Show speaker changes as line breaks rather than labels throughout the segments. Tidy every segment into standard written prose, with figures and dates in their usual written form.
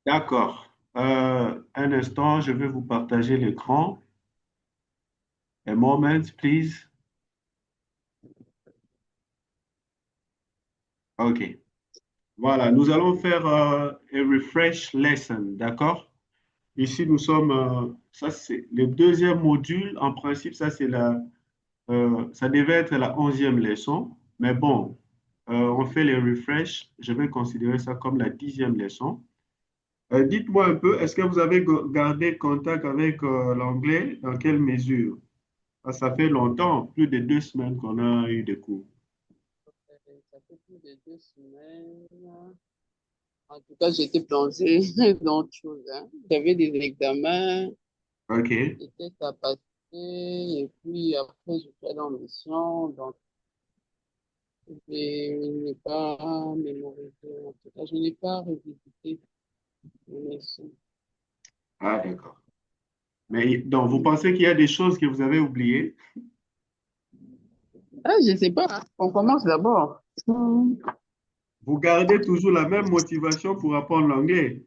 D'accord. Un instant, je vais vous partager l'écran. A moment, please. OK. Voilà, nous allons faire un refresh lesson, d'accord? Ici, nous sommes, ça c'est le deuxième module. En principe, ça devait être la 11e leçon. Mais bon, on fait les refresh. Je vais considérer ça comme la 10e leçon. Dites-moi un peu, est-ce que vous avez gardé contact avec l'anglais? Dans quelle mesure? Ça fait longtemps, plus de 2 semaines qu'on a eu des cours.
Ça fait plus de 2 semaines. En tout cas, j'étais plongée dans autre chose, hein. J'avais des examens,
OK.
des tests à passer, et puis après, je suis allée en mission, donc je n'ai pas mémorisé. En tout cas, je n'ai pas revisité mes leçons.
Ah, d'accord. Mais donc, vous pensez qu'il y a des choses que vous avez oubliées?
Ah, je ne sais pas, hein. On commence d'abord.
Vous gardez toujours la même motivation pour apprendre l'anglais?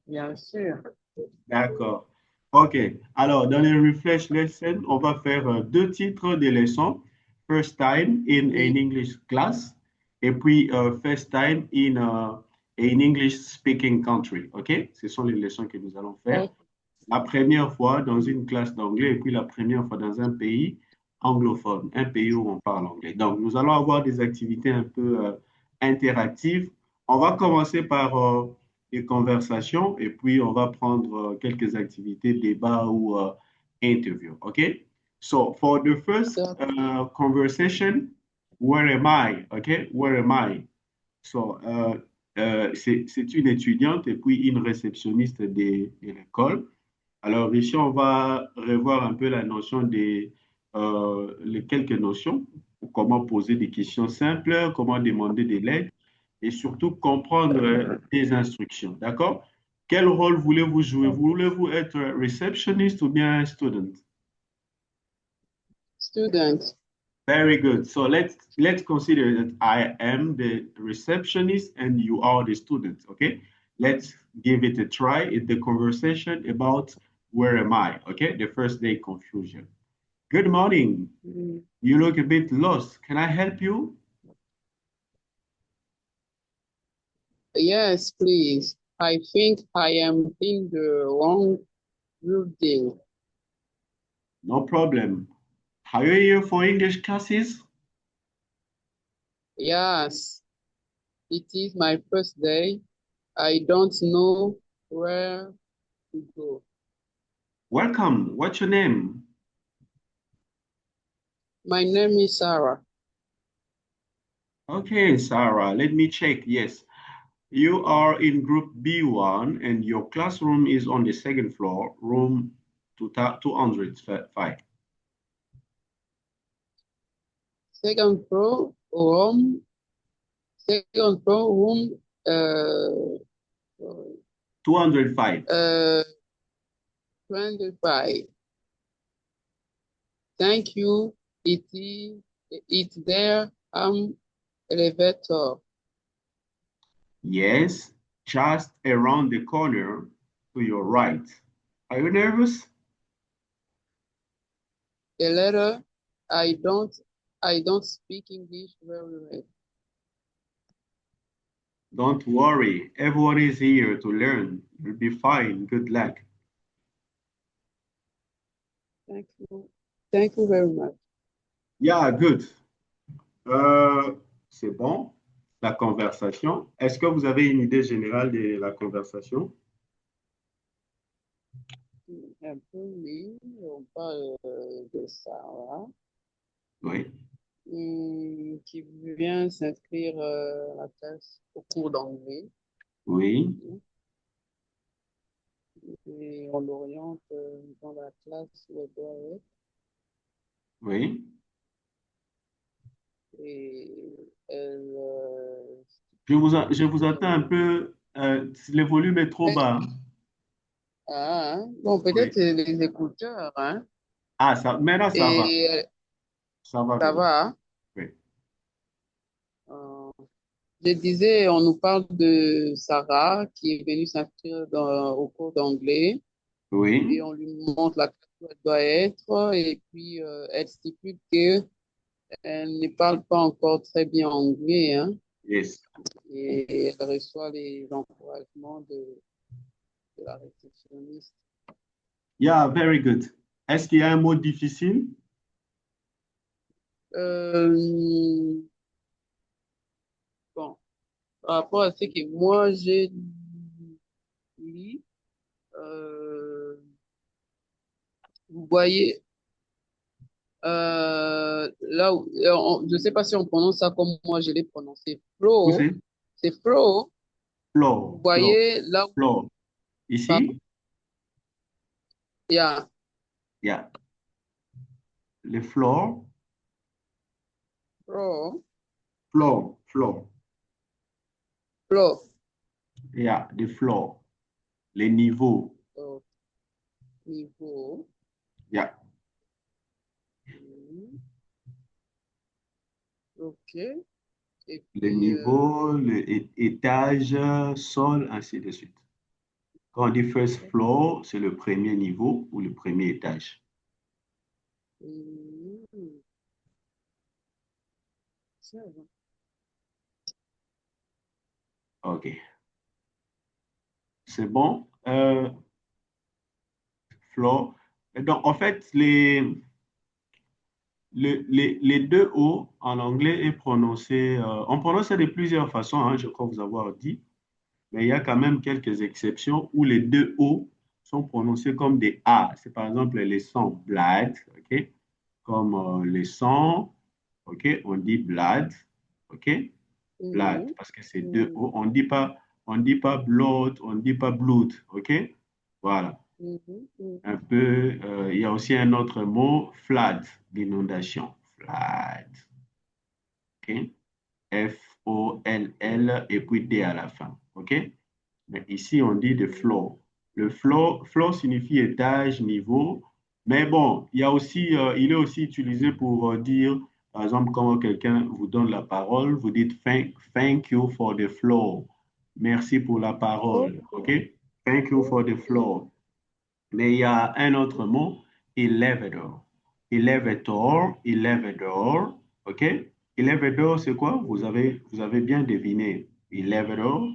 Bien sûr.
D'accord. OK. Alors, dans les refresh lessons, on va faire deux titres de leçons. First time in an
Oui.
English class et puis first time in English speaking country. OK? Ce sont les leçons que nous allons faire.
Ok.
La première fois dans une classe d'anglais et puis la première fois dans un pays anglophone, un pays où on parle anglais. Donc, nous allons avoir des activités un peu interactives. On va commencer par des conversations et puis on va prendre quelques activités, débats ou interviews. OK? So, for the first conversation, where am I? OK? Where am I? So, c'est une étudiante et puis une réceptionniste de l'école. Alors ici, on va revoir un peu la notion les quelques notions, comment poser des questions simples, comment demander de l'aide et surtout comprendre des instructions. D'accord? Quel rôle voulez-vous jouer? Voulez-vous être receptionist ou bien student?
Student.
Very good. So let's consider that I am the receptionist and you are the student. Okay. Let's give it a try. It's the conversation about where am I? Okay. The first day confusion. Good morning.
Mm.
You look a bit lost. Can I help you?
Yes, please. I think I am in the wrong building.
No problem. Are you here for English classes?
Yes, it is my first day. I don't know where to go.
Welcome. What's your name?
My name is Sarah.
Okay, Sarah. Let me check. Yes. You are in group B1 and your classroom is on the second floor, room 205.
Second floor, room, uh,
205.
uh, 25. Thank you. It's there. Elevator.
Yes, just around the corner to your right. Are you nervous?
The letter. I don't, I don't speak English very well.
Don't worry, everyone is here to learn. You'll be fine. Good luck.
Thank you. Thank you very much.
Yeah, good. Euh, c'est bon, la conversation. Est-ce que vous avez une idée générale de la conversation?
Un peu, oui, on parle de Sarah,
Oui,
qui vient s'inscrire à la classe au cours d'anglais.
oui,
Et on l'oriente dans la classe où elle doit être.
oui.
Et elle,
Je vous entends un peu, le volume est trop bas.
ah, hein. Bon,
Oui.
peut-être les écouteurs, hein.
Ah, ça, maintenant ça va.
Et
Ça va
ça
maintenant.
va,
Oui.
hein. Je disais, on nous parle de Sarah qui est venue s'inscrire au cours d'anglais et
Oui,
on lui montre la classe où elle doit être et puis elle stipule que elle ne parle pas encore très bien anglais, hein,
yes.
et elle reçoit les encouragements de la réceptionniste.
Yeah, very good. Est-ce qu'il y a un mot difficile?
Euh, bon, par rapport à ce que moi j'ai lu, euh, vous voyez, là où, je ne sais pas si on prononce ça comme moi je l'ai prononcé,
Où
flow,
c'est?
c'est flow. Vous
Floor, floor,
voyez là où,
floor.
pardon,
Ici,
il y a
yeah. Le floor,
flow,
floor, floor.
flow,
Yeah, the floor. Les niveaux.
au niveau,
Yeah.
ok, et
Les
puis,
niveaux, étage, sol, ainsi de suite. Quand on dit first floor, c'est le premier niveau ou le premier étage.
hum, ça va.
OK. C'est bon. Floor. Et donc, en fait, les deux O en anglais est prononcé, on prononce ça de plusieurs façons, hein, je crois vous avoir dit, mais il y a quand même quelques exceptions où les deux O sont prononcés comme des A. C'est par exemple les sons blood, ok, comme les sons, ok, on dit blood, ok, blood,
Mhm,
parce que c'est deux
mhm,
O. On dit pas blood, on dit pas blood, ok, voilà.
mhm,
Un
mhm.
peu, il y a aussi un autre mot, flood, l'inondation, flood, ok? Foll et puis D à la fin. OK? Mais ici, on dit de floor. Le floor signifie étage, niveau. Mais bon, il est aussi utilisé pour dire, par exemple, quand quelqu'un vous donne la parole, vous dites thank you for the floor. Merci pour la parole.
Ok,
OK? Thank you for the
ok.
floor. Mais il y a un autre mot, elevator. Elevator, elevator, OK? Elevator, c'est quoi? Vous avez bien deviné. Elevator.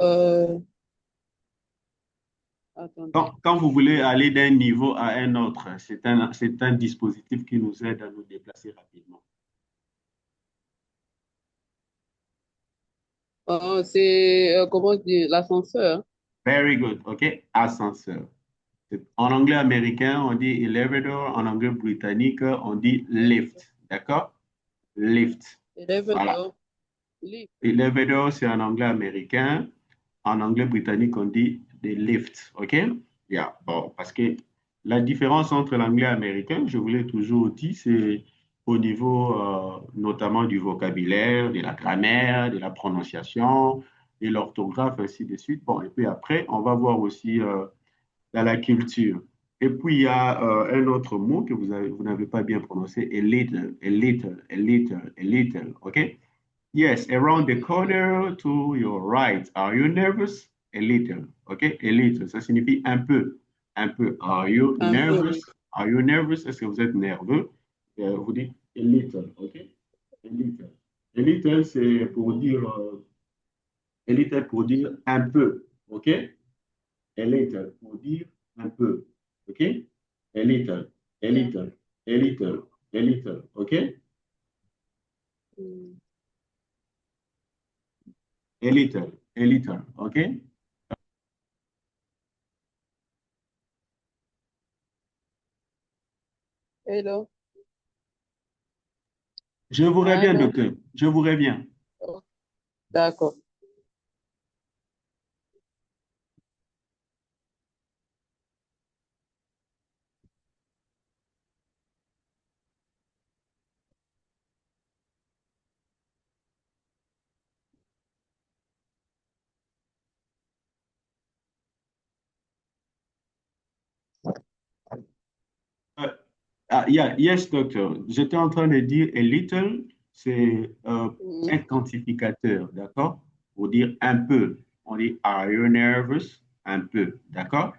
Euh, attendez.
Quand vous voulez aller d'un niveau à un autre, c'est un dispositif qui nous aide à nous déplacer rapidement.
C'est, comment dire, l'ascenseur.
Very good, OK? Ascenseur. En anglais américain, on dit elevator. En anglais britannique, on dit lift. D'accord? Lift. Voilà.
Elevator, lift.
Elevator, c'est en anglais américain. En anglais britannique, on dit des lifts. OK? Yeah. Bon, parce que la différence entre l'anglais américain, je vous l'ai toujours dit, c'est au niveau notamment du vocabulaire, de la grammaire, de la prononciation, de l'orthographe, ainsi de suite. Bon, et puis après, on va voir aussi dans la culture. Et puis, il y a un autre mot que vous n'avez pas bien prononcé, a little, a little, a little, a little. OK? Yes, around the
Mhm.
corner to your right. Are you nervous? A little. OK? A little. Ça signifie un peu. Un peu. Are you
Un peu.
nervous? Are you nervous? Est-ce que vous êtes nerveux? Vous dites a little. OK? A little. A little, c'est pour dire, a little pour dire un peu. OK? A little pour dire un peu. OK? A little. A
Yeah.
little. A little. A little. OK?
Mm.
A little. A little. OK?
Hello.
Je vous reviens,
Allô?
docteur. Je vous reviens.
Oh, d'accord.
Yeah, yes, docteur. J'étais en train de dire a little. c'est un quantificateur, d'accord? Pour dire un peu. On dit Are you nervous? Un peu, d'accord?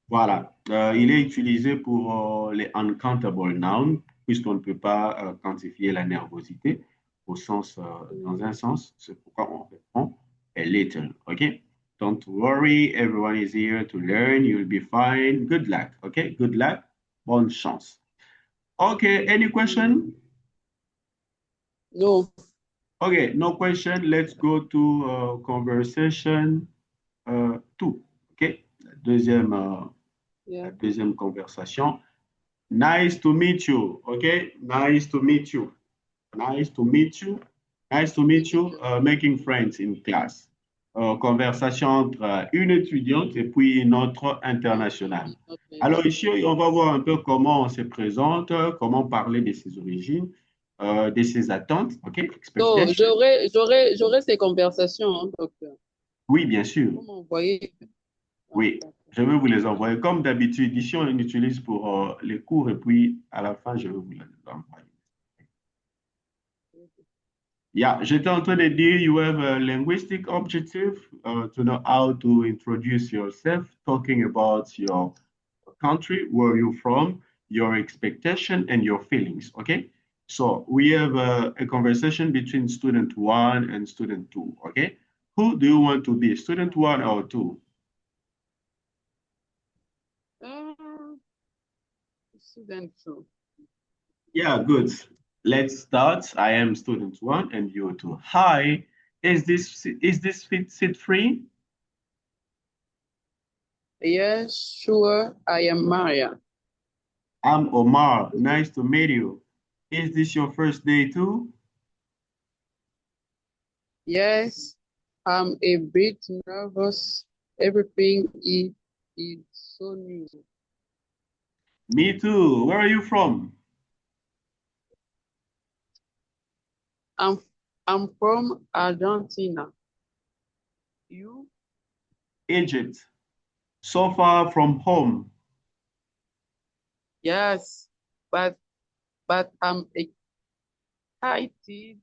Voilà. Il est utilisé pour les uncountable nouns, puisqu'on ne peut pas quantifier la nervosité dans un sens. C'est pourquoi on répond a little, OK? Don't worry, everyone is here to learn. You'll be fine. Good luck, OK? Good luck. Bonne chance. Okay, any question?
No.
Okay, no question. Let's go to conversation two. Okay, la
Yeah.
deuxième conversation. Nice to meet you. Okay, nice to meet you. Nice to meet you. Nice to meet you. Making friends in class. Conversation entre une étudiante et puis notre international. Alors ici, on va voir un peu comment on se présente, comment parler de ses origines, de ses attentes, OK?
So,
Expectations.
j'aurai ces conversations, hein, docteur.
Oui, bien sûr.
Vous m'envoyez.
Oui, je vais vous les envoyer. Comme d'habitude, ici, on utilise pour les cours et puis à la fin, je vais vous les envoyer. Yeah, j'étais en train de dire, you have a linguistic objective to know how to introduce yourself, talking about your country, where you're from, your expectation, and your feelings. Okay, so we have a conversation between student one and student two. Okay, who do you want to be, student one or two?
Student two.
Yeah, good. Let's start. I am student one, and you two. Hi, is this seat free?
Yes, sure. I am Maria.
I'm Omar. Nice to meet you. Is this your first day too?
Yes, I'm a bit nervous. Everything is so new.
Me too. Where are you from?
I'm I'm from Argentina. You?
Egypt. So far from home.
Yes, but I'm excited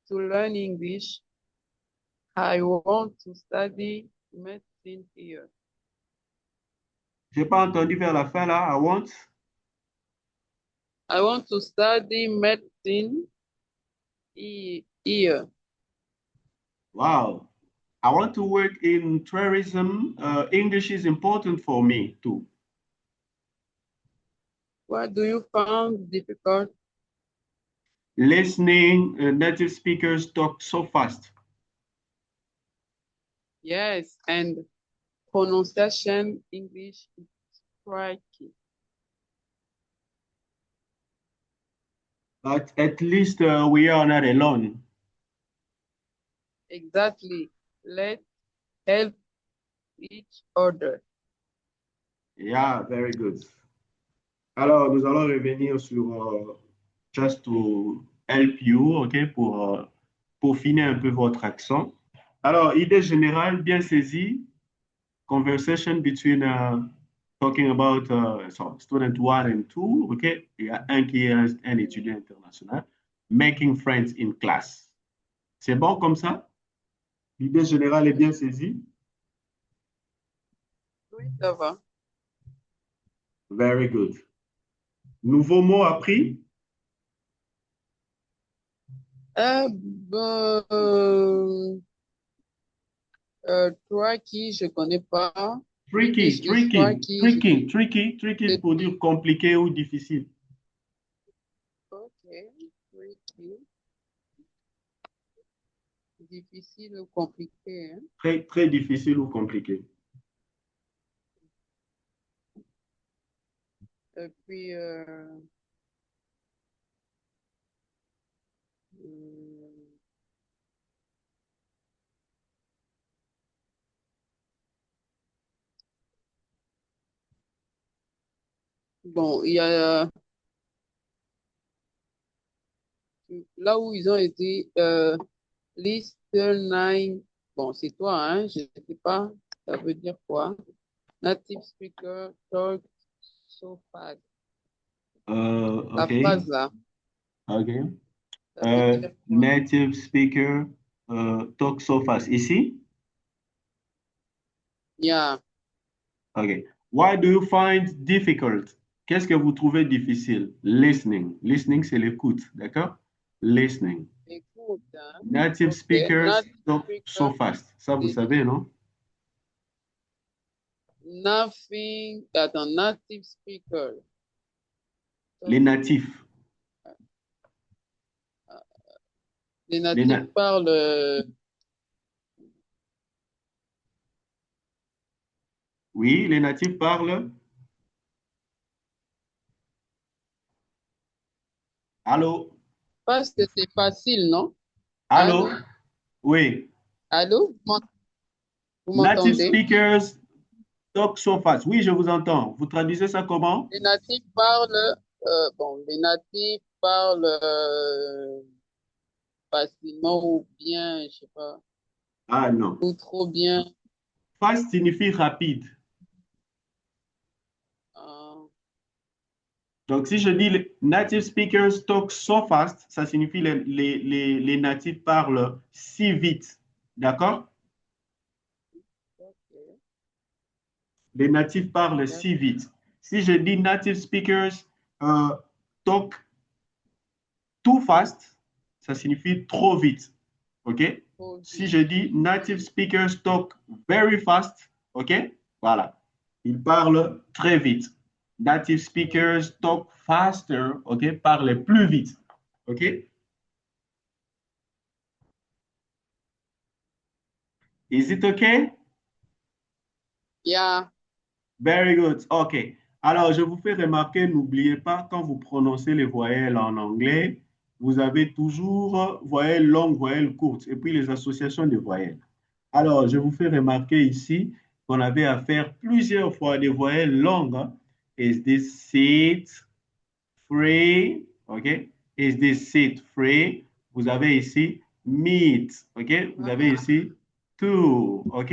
to learn English. I want to study medicine here.
J'ai pas entendu vers la fin là. I want.
I want to study medicine here.
Wow. I want to work in tourism. English is important for me too.
What do you find difficult?
Listening native speakers talk so fast.
Yes, and pronunciation English is tricky.
But at least we are not alone.
Exactly. Let's help each other.
Yeah, very good. Alors, nous allons revenir sur just to help you, OK, pour peaufiner un peu votre accent. Alors, idée générale bien saisie. Conversation between talking about so student one and two, OK? Il y a un qui est un étudiant international. Making friends in class. C'est bon comme ça? L'idée générale est bien saisie?
Oui, ça va.
Very good. Nouveau mot appris?
Ben, tricky, je connais pas.
Tricky,
English is
tricky,
tricky.
tricky, tricky, tricky
C'est-
pour dire compliqué ou difficile.
Ok, tricky. Difficile ou compliqué, hein?
Très, très difficile ou compliqué.
Et puis, hum, bon, il y a là où ils ont été listening. Bon, c'est toi, hein? Je ne sais pas, ça veut dire quoi? Native speaker talk so fast. La
OK,
phrase là,
OK.
Ça veut dire quoi?
Native speaker talk so fast. Ici?
Yeah.
OK. Why do you find difficult? Qu'est-ce que vous trouvez difficile? Listening. Listening, c'est l'écoute, d'accord? Listening.
Écoute, hein.
Native
OK.
speakers
Native
talk so
speaker.
fast. Ça, vous
Is
savez, non?
nothing that a native speaker.
Les
So,
natifs.
les
Les
natifs
na-
parlent
Oui, les natifs parlent. Allô?
parce que c'est facile, non?
Allô?
Allô?
Oui.
Allô? Vous
Native
m'entendez?
speakers talk so fast. Oui, je vous entends. Vous traduisez ça comment?
Les natifs parlent, bon, les natifs parlent facilement ou bien, je sais pas,
Ah non.
ou trop bien.
Fast signifie rapide.
euh,
Donc, si je dis native speakers talk so fast, ça signifie les natifs parlent si vite. D'accord?
ok,
Les natifs parlent si
d'accord.
vite. Si je dis native speakers talk too fast, ça signifie trop vite. OK?
Trop
Si
vite.
je dis native speakers talk very fast, OK? Voilà. Ils parlent très vite. Native speakers talk faster, OK? Parlent plus vite. OK? Is it okay?
Yeah.
Very good. OK. Alors, je vous fais remarquer, n'oubliez pas, quand vous prononcez les voyelles en anglais, vous avez toujours voyelles longues, voyelles courtes, et puis les associations de voyelles. Alors, je vous fais remarquer ici qu'on avait à faire plusieurs fois des voyelles longues, hein. Is this seat free? OK? Is this seat free? Vous avez ici meet. OK? Vous avez ici to. OK?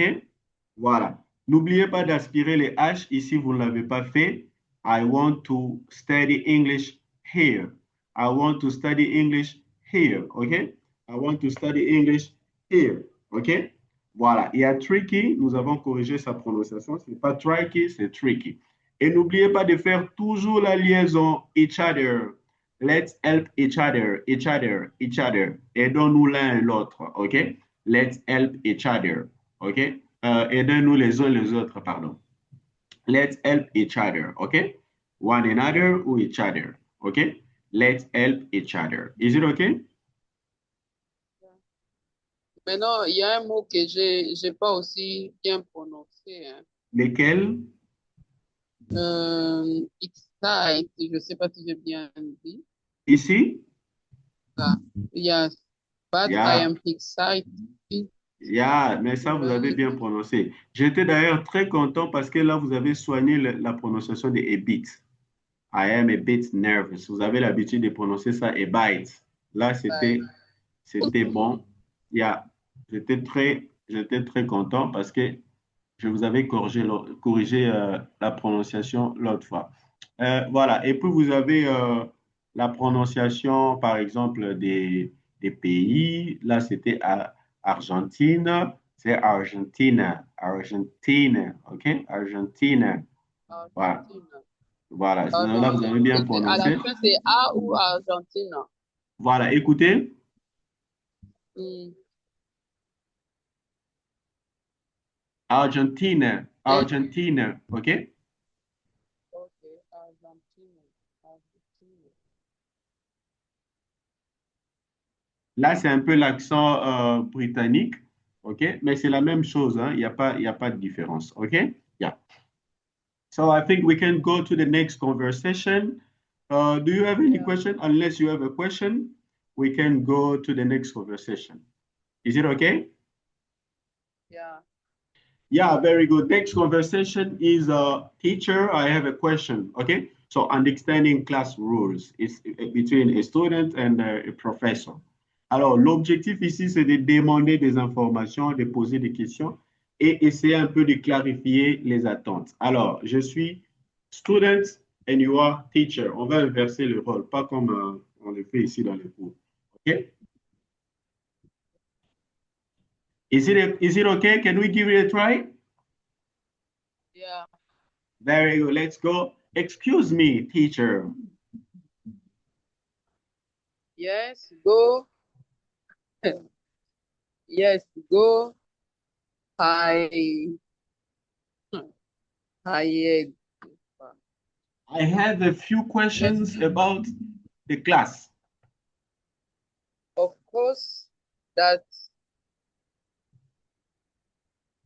Voilà. N'oubliez pas d'aspirer les H ici, vous ne l'avez pas fait. I want to study English here. I want to study English here. OK? I want to study English here. OK? Voilà. Il y a tricky, nous avons corrigé sa prononciation. Ce n'est pas tricky, c'est tricky. Et n'oubliez pas de faire toujours la liaison each other. Let's help each other, each other, each other. Aidons-nous l'un et l'autre. OK? Let's help each other. OK? Aidons-nous les uns les autres, pardon. Let's help each other. OK? One another or each other. OK? Let's help each other. Is it okay?
Maintenant, il y a un mot que j'ai pas aussi bien prononcé, hein.
Lesquels?
Excite, je sais pas si j'ai bien dit
Ici?
ça. Yes, but I
Yeah.
am excited.
Yeah, mais ça, vous avez bien prononcé. J'étais d'ailleurs très content parce que là, vous avez soigné la prononciation de a bit. I am a bit nervous. Vous avez l'habitude de prononcer ça a bite. Là, c'était bon. Yeah. J'étais très content parce que je vous avais corrigé la prononciation l'autre fois. Voilà. Et puis, vous avez la prononciation, par exemple, des pays. Là, c'était Argentine. C'est Argentine. Argentine. OK? Argentine. Voilà.
Argentine.
Voilà. Là,
Pardon,
vous avez bien
à la
prononcé.
fin, c'est A ou Argentine.
Voilà. Écoutez.
Hmm.
Argentine.
Et,
Argentine. OK?
ok, Argentine. Argentine.
Là, c'est un peu l'accent britannique, OK? Mais c'est la même chose, hein? Il y a pas de différence, OK? Yeah. So I think we can go to the next conversation. Do you have any
Yeah,
question? Unless you have a question, we can go to the next conversation. Is it okay?
yeah.
Yeah, very good. Next conversation is teacher. I have a question. Okay. So understanding class rules is between a student and a professor. Alors, l'objectif ici, c'est de demander des informations, de poser des questions et essayer un peu de clarifier les attentes. Alors, je suis student and you are teacher. On va inverser le rôle, pas comme on le fait ici dans les cours. Okay. Is it okay? Can we give it a try?
Yeah.
Very good. Let's go. Excuse me, teacher.
Yes, go. Yes, go. I I
I have a few
yes,
questions about the class.
of course, that's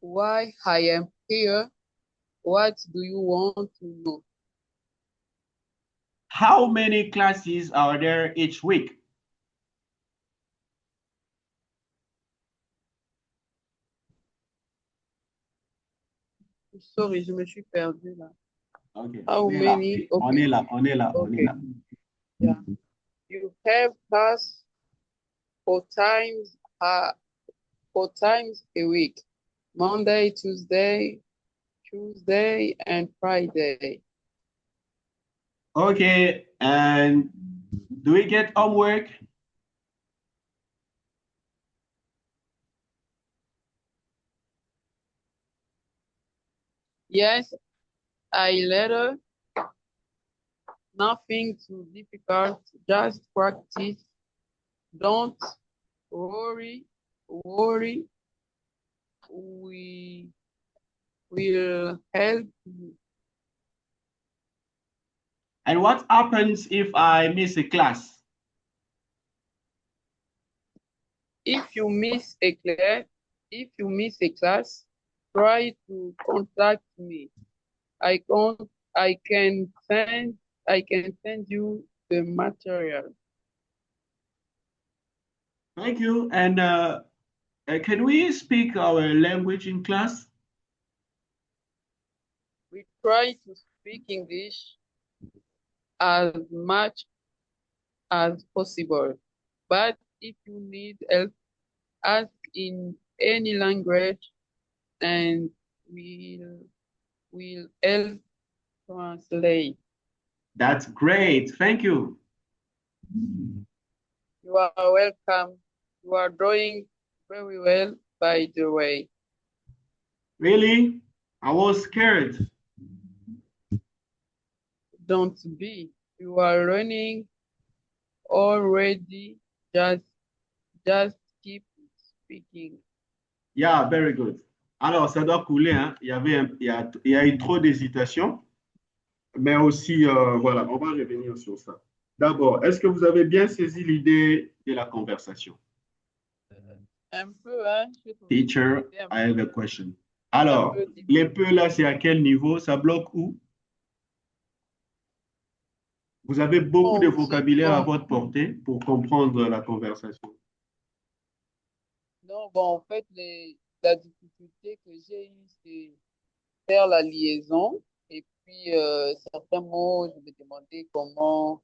why I am here. What do you want to know?
How many classes are there each week?
Sorry, je me suis perdu là.
Okay,
How
on est là.
many?
On
Okay,
est là, on est là, on est
okay,
là.
yeah. You have class 4 times, 4 times a week. Monday, Tuesday, and Friday.
Okay, and do we get homework?
Yes, I later. Nothing too difficult. Just practice. Don't worry. Worry. We will help you.
And what happens if I miss a class?
If you miss a class, try to contact me. I can I can send I can send you the material.
Thank you. And can we speak our language in class?
We try to speak English as much as possible. But if you need help, ask in any language and we'll help translate.
That's great. Thank you.
You are welcome. You are doing very well, by the way.
Really? I was scared.
Don't be. You are learning already. Just keep speaking.
Yeah, very good. Alors, ça doit couler, hein. Il y a eu trop d'hésitation, mais aussi, voilà, on va revenir sur ça. D'abord, est-ce que vous avez bien saisi l'idée de la conversation?
Un peu, hein? Je trouve
Teacher,
que
I have a question.
un
Alors,
peu
les peu là, c'est à quel niveau? Ça bloque où? Vous avez beaucoup de
bon,
vocabulaire à
bon,
votre portée pour comprendre la conversation.
non, bon, en fait, la difficulté que j'ai eue, c'est faire la liaison. Et puis, certains mots, je me demandais comment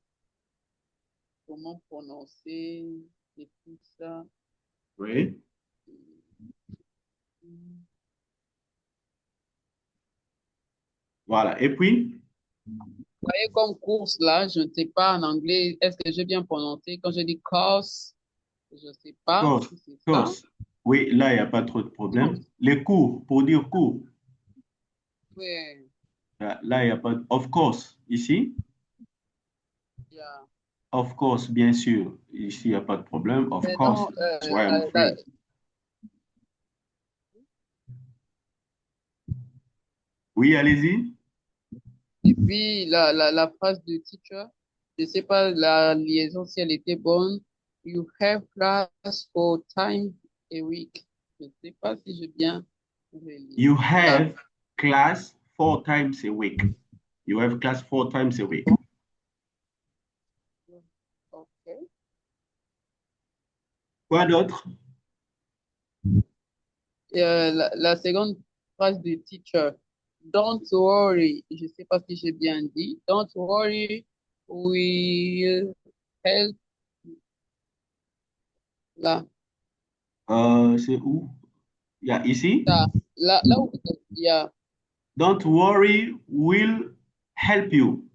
prononcer et tout ça.
Oui.
Vous
Voilà. Et puis,
voyez, comme course, là, je ne sais pas en anglais, est-ce que j'ai bien prononcé? Quand je dis course, je ne sais pas
course,
si c'est ça.
course. Oui, là, il n'y a pas trop de problème.
Course,
Les cours, pour dire cours,
oui,
là, il n'y a pas de... Of course, ici.
yeah.
Of course, bien sûr. Ici, il n'y a pas de problème. Of
Mais
course,
non,
that's why I'm afraid. Oui, allez-y.
et puis, la phrase de teacher, je ne sais pas la liaison si elle était bonne. You have class 4 times a week. Je ne sais pas si j'ai bien relié.
You
Là.
have class 4 times a week. You have class 4 times a week.
OK.
Quoi d'autre?
La seconde phrase de teacher. Don't worry. Je ne sais pas si j'ai bien dit. Don't worry. We'll help. Là.
C'est où? Il y a ici.
Là où il y a
Don't worry, we'll help you.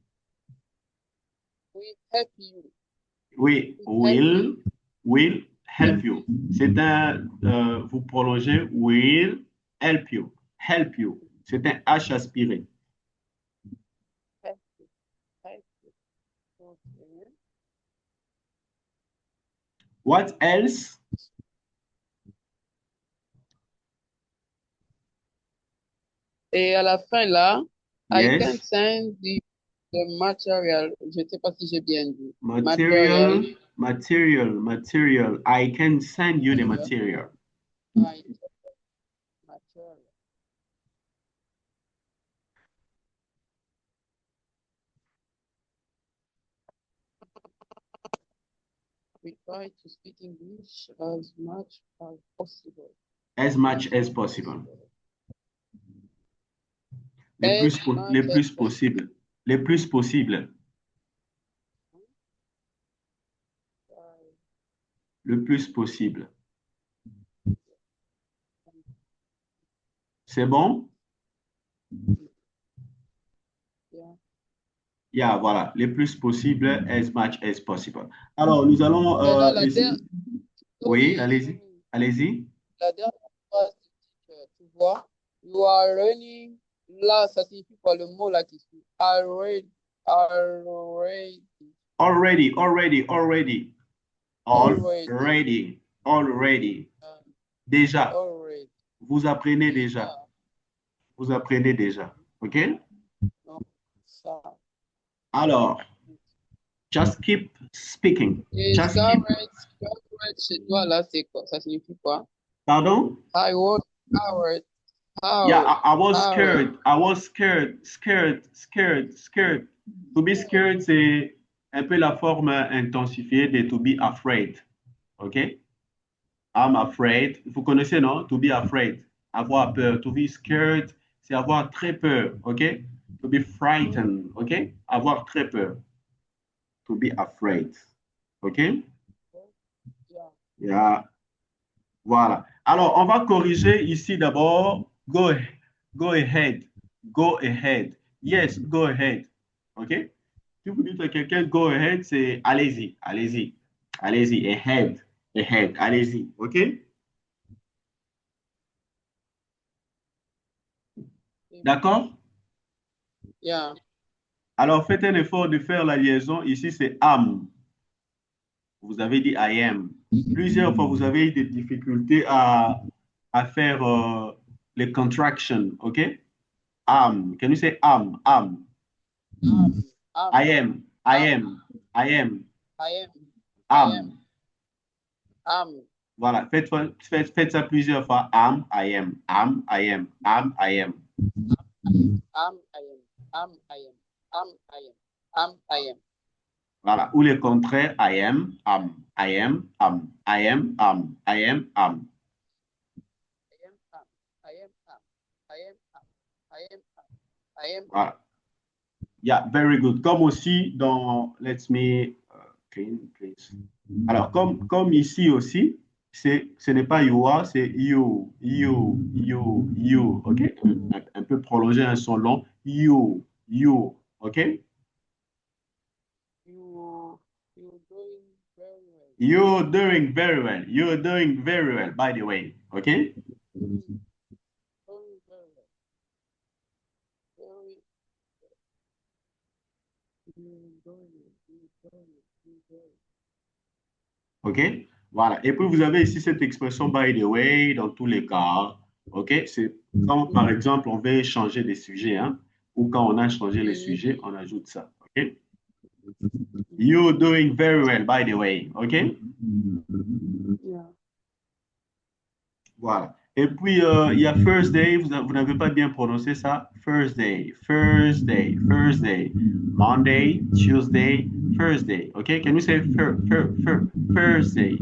we help you.
Oui,
We help you.
Will help you. C'est un, vous prolongez will help you. Help you. C'est un H aspiré.
Help you. Help you. Okay.
What else?
Et à la fin, là, I can
Yes.
send the material. Je ne sais pas si j'ai bien dit.
Material, material, material. I can send you the material.
Material. We try to speak English as much as possible.
As much as possible. Les
As
plus,
much
les
as
plus possible. Les plus possible. Le plus possible. C'est bon?
Yeah.
Yeah, voilà. Le plus possible, as much as possible. Alors, nous allons
Maintenant,
essayer. Oui, allez-y. Allez-y.
La dernière phrase du titre, tu vois, you are running. Là, ça signifie quoi le mot là qui suit? Already. Already.
Already, already, already.
Already.
Already, already. Déjà.
Already.
Vous apprenez déjà. Vous apprenez déjà. OK?
Non, ça.
Alors, just keep speaking.
Et
Just keep.
chez toi, là, c'est quoi? Ça signifie quoi?
Pardon?
I was Howard.
Yeah,
Howard.
I was
Howard.
scared. I was scared, scared, scared, scared. To be scared, c'est un peu la forme intensifiée de to be afraid. OK? I'm afraid. Vous connaissez, non? To be afraid. Avoir peur. To be scared, c'est avoir très peur. OK? To be frightened. OK? Avoir très peur. To be afraid. OK? Yeah. Voilà. Alors, on va corriger ici d'abord. Go ahead. Go ahead. Yes, go ahead. OK? Si vous dites à quelqu'un go ahead, c'est allez-y, allez-y, allez-y, ahead, ahead, allez-y. OK? D'accord?
Yeah.
Alors, faites un effort de faire la liaison. Ici, c'est am. Vous avez dit I am. Plusieurs fois, vous avez eu des difficultés à faire les contractions. OK? Am. Can you say am? Am. I am. I am. I am.
I am.
Am.
Am.
Voilà. Faites ça plusieurs fois. Am. I am. Am. I am. Am. I am.
Am. I am. Am. I am. Am. I am. Am. I am.
Voilà. Ou les contraires. I am. Am. I am. Am. I am. Am. I am. Am.
I am. Am. I am. Am. I am. Am. I am. Am. I am.
Voilà. Yeah, very good. Comme aussi dans, let me clean, please. Alors, comme ici aussi, ce n'est pas you are, c'est you, you. OK? Un peu prolongé, un son long. You. OK?
You're doing very well.
You're doing very well, by the way. OK?
Doing very well. Very.
OK? Voilà. Et puis, vous avez ici cette expression by the way dans tous les cas. OK? C'est quand, par exemple, on veut changer des sujets, hein, ou quand on a changé les sujets, on ajoute ça. OK? You're doing very well, by the way. OK?
Yeah.
Voilà. Et puis, il y a Thursday, vous n'avez pas bien prononcé ça. Thursday. Monday, Tuesday, Thursday. OK? Can you say Thursday?
Thursday.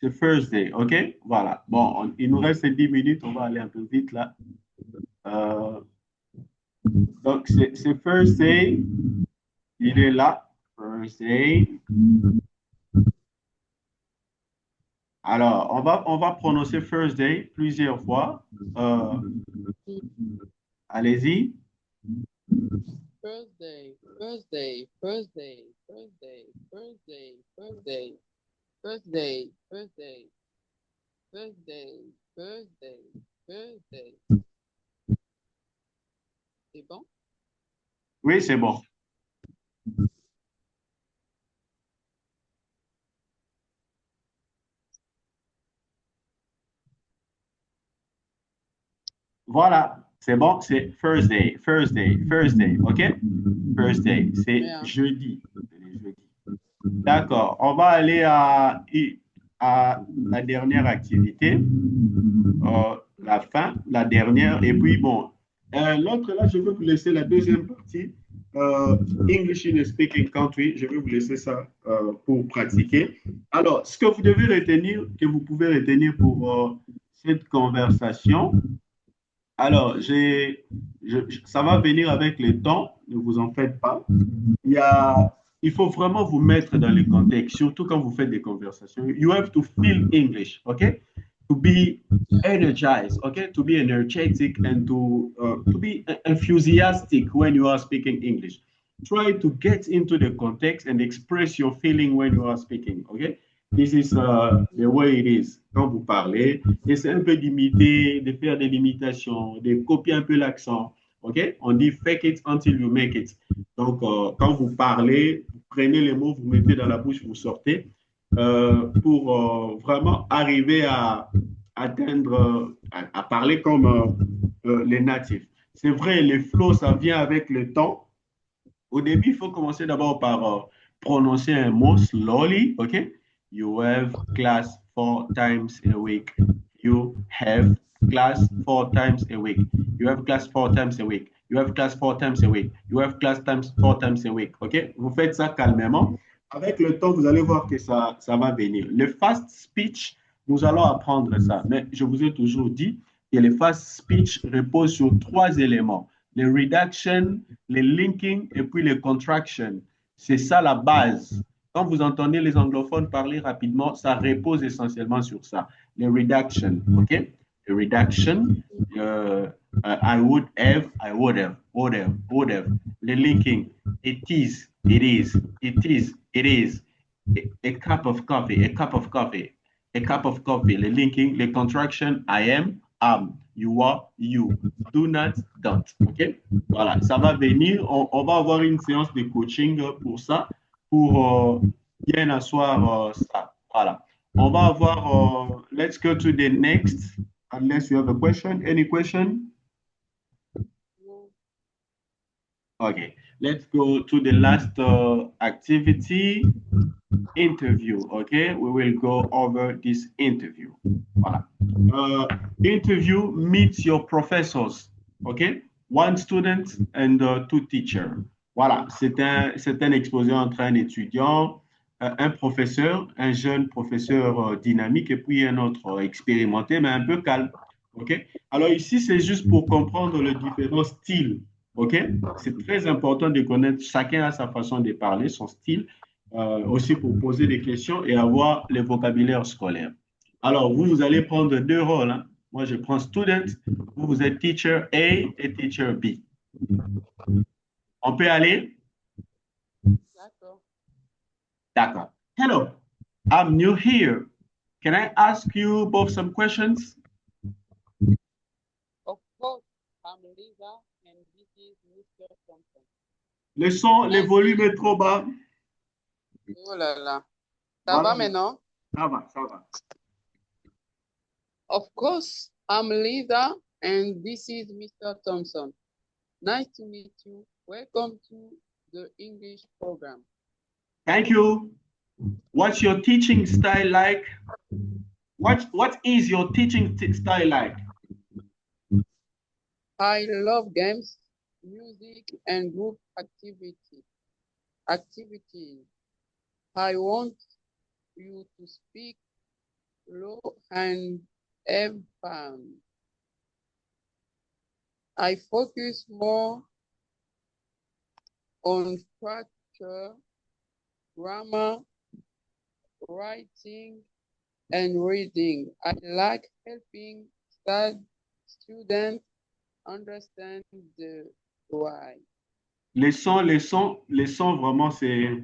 C'est Thursday, OK? Voilà. Bon, il nous reste 10 minutes, on va aller un peu vite là. Donc, c'est Thursday. Il est là. Thursday. Alors, on va prononcer Thursday plusieurs fois. Allez-y.
Thursday, Thursday, Thursday, Thursday, Thursday, Thursday, Thursday, Thursday, Thursday, Thursday, Thursday. C'est bon?
Oui, c'est bon. Voilà, c'est bon, c'est Thursday, Thursday, Thursday, OK? Thursday, c'est
Yeah.
jeudi. C'est les jeudis. D'accord, on va aller à la dernière activité, la fin, la dernière, et puis bon, l'autre là, je vais vous laisser la deuxième partie, English in a speaking country, je vais vous laisser ça pour pratiquer. Alors, ce que vous devez retenir, que vous pouvez retenir pour cette conversation, alors, ça va venir avec le temps, ne vous en faites pas. Il faut vraiment vous mettre dans le contexte, surtout quand vous faites des conversations. You have to feel English, okay? To be energized, okay? To be energetic and to be enthusiastic when you are speaking English. Try to get into the context and express your feeling when you are speaking, okay? This is the way it is. Quand vous parlez, essayez un peu d'imiter, de faire des imitations, de copier un peu l'accent, ok? On dit fake it until you make it. Donc, quand vous parlez, vous prenez les mots, vous mettez dans la bouche, vous sortez, pour vraiment arriver à atteindre, à parler comme les natifs. C'est vrai, les flows, ça vient avec le temps. Au début, il faut commencer d'abord par prononcer un mot slowly, OK? You have class 4 times a week. You have class 4 times a week. You have class 4 times a week. You have class 4 times a week. You have class times 4 times a week. OK? Vous faites ça calmement. Avec le temps, vous allez voir que ça va venir. Le fast speech, nous allons apprendre ça. Mais je vous ai toujours dit que le fast speech repose sur 3 éléments. Le reduction, le linking et puis le contraction. C'est ça la base. Quand vous entendez les anglophones parler rapidement, ça repose essentiellement sur ça. Le reduction, OK? Le reduction, I would have, I would have, would have, would have. Le linking, it is, it is, it is, it is. A cup of coffee, a cup of coffee, a cup of coffee. Le linking, le contraction, I am, you are, you. Do not, don't. OK? Voilà, ça va venir. On va avoir une séance de coaching pour ça, pour bien asseoir ça. Voilà. On va avoir, let's go to the next, unless you have a question. Any question? Okay, let's go to the last activity, interview. Okay, we will go over this interview. Voilà. Interview meets your professors. Okay, one student and two teachers. Voilà, c'est un exposé entre un étudiant, un professeur, un jeune professeur dynamique et puis un autre expérimenté, mais un peu calme. OK? Alors ici, c'est juste pour comprendre les différents styles. OK? C'est très important de connaître, chacun a sa façon de parler, son style, aussi pour poser des questions et avoir le vocabulaire scolaire. Alors, vous allez prendre 2 rôles, hein. Moi, je prends student, vous êtes teacher A et teacher B. On peut aller?
D'accord.
D'accord. Hello, I'm new here. Can I ask you both some questions?
Of course, I'm Lisa and this is Mr. Thompson.
Le son, le
Nice
volume
to
est trop bas.
Oh là là. Ça va
Voilà,
maintenant?
ça va, ça va.
Of course, I'm Lisa and this is Mr. Thompson. Nice to meet you. Welcome to the English program.
Thank you. What's your teaching style like? What is your teaching style like?
I love games, music, and group activities. I want you to speak low and have fun. I focus more on structure, grammar, writing, and reading. I like helping students understand the why.
Les sons, vraiment, c'est,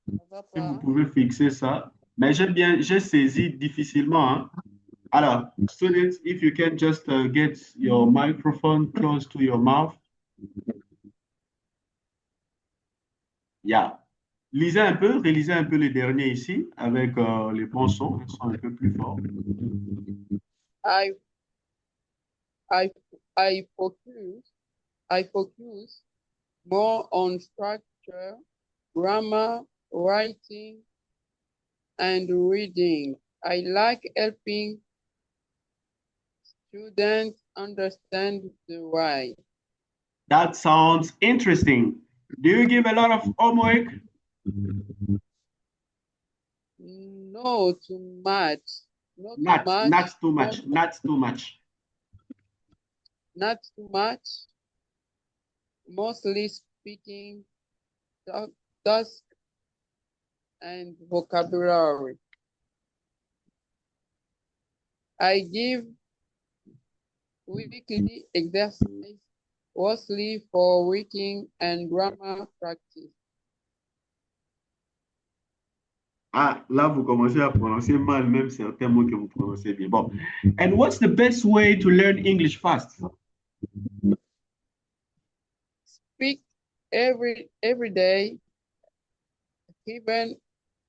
Ça va
si vous
pas?
pouvez fixer ça. Mais j'ai saisi difficilement, hein. Alors, students, if you can just get your microphone close to your mouth. Yeah. Relisez un peu les derniers ici avec les bons sons, ils sont un peu plus forts.
I I I focus more on structure, grammar, writing, and reading. I like helping students understand the why.
That sounds interesting. Do you give a lot of homework?
No, too much. Not too
Not,
much.
not too much, not too much.
Not too much. Mostly speaking, task, and vocabulary. I give weekly exercise, mostly for reading and grammar practice.
Ah, là, vous commencez à prononcer mal même certains mots que vous prononcez bien. Bon. And what's the best way to learn English fast?
Speak every day, even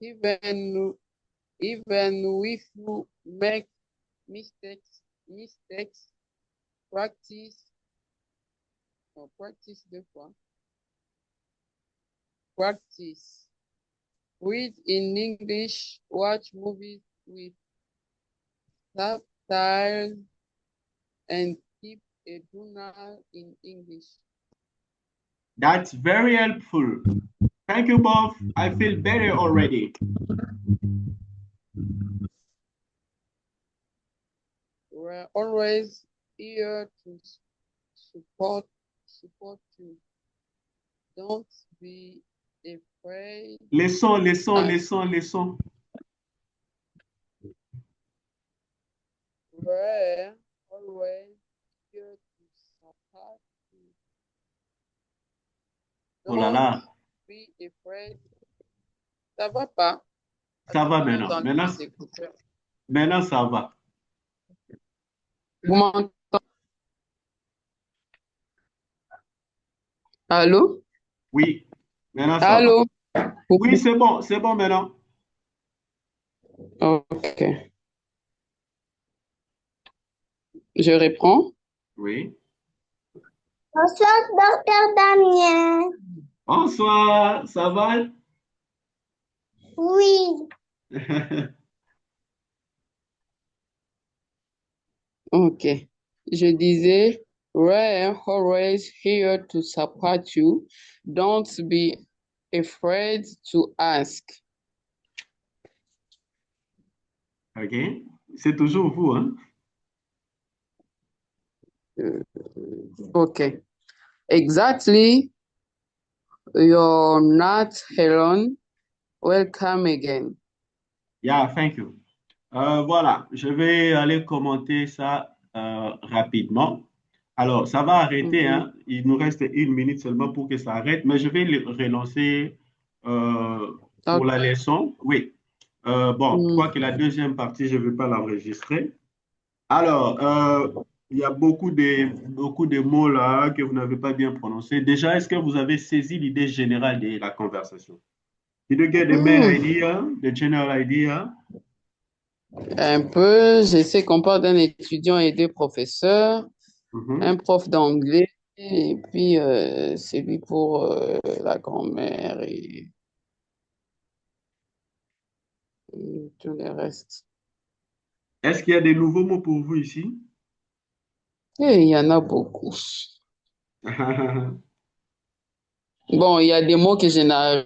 even even if you make mistakes, practice practice deux fois. Practice. Read in English, watch movies with subtitles, and keep a journal in English.
That's very helpful. Thank you both. I feel better already.
We're always here to support you. Don't be afraid.
Les sons, les sons, les sons, les sons.
We're always here to support you.
Oh là
Don't
là,
be afraid. Ça va pas?
ça
Est-ce
va
que vous
maintenant.
m'entendez les écouteurs?
Maintenant, ça va.
Vous m'entendez? Allô?
Oui, maintenant, ça va.
Allô?
Oui, c'est bon maintenant.
Ok. Je reprends.
Oui.
Bonsoir, docteur Damien.
Bonsoir, ça va?
Oui,
Ok. Je disais, we're always here to support you. Don't be afraid to ask.
OK. C'est toujours vous, hein?
Okay. Exactly. You're not alone. Welcome again.
Yeah, thank you. Voilà, je vais aller commenter ça rapidement. Alors, ça va arrêter,
Mhm.
hein. Il nous reste une minute seulement pour que ça arrête, mais je vais le relancer pour la
Okay.
leçon. Oui. Bon, je crois que la deuxième partie, je ne vais pas l'enregistrer. Alors, il y a beaucoup de mots là que vous n'avez pas bien prononcés. Déjà, est-ce que vous avez saisi l'idée générale de la conversation? Did you get the main
Hmm.
idea, the general idea?
Un peu, je sais qu'on parle d'un étudiant et deux professeurs,
Mhm.
un prof d'anglais et puis celui pour la grand-mère et tout le reste.
Est-ce qu'il y a des nouveaux mots pour vous ici?
Et il y en a beaucoup. Bon, il y a des mots que je n'arrive